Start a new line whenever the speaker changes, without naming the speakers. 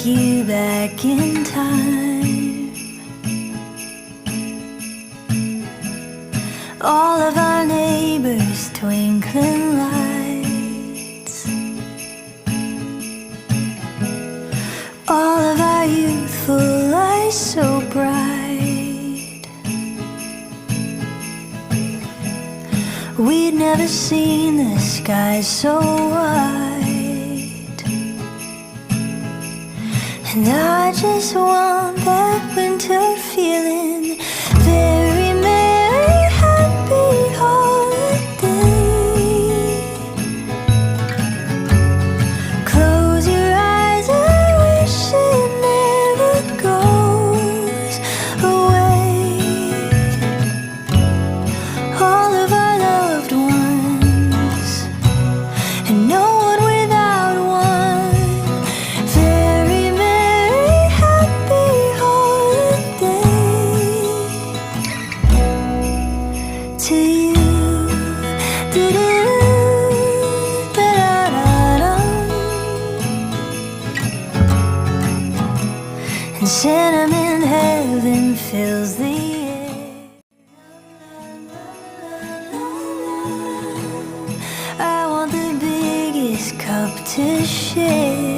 you back in time. All of our neighbors' twinkling lights, all of our youthful eyes so bright. We'd never seen the sky so wide. And I just want that winter feeling. Very merry, happy holiday. Close your eyes and wish it never goes away. All of our loved ones, and no one without one. Very merry, happy holiday to you. Do-do, da-da-da-da. And sentiment heaven fills the air. I want the biggest cup to share.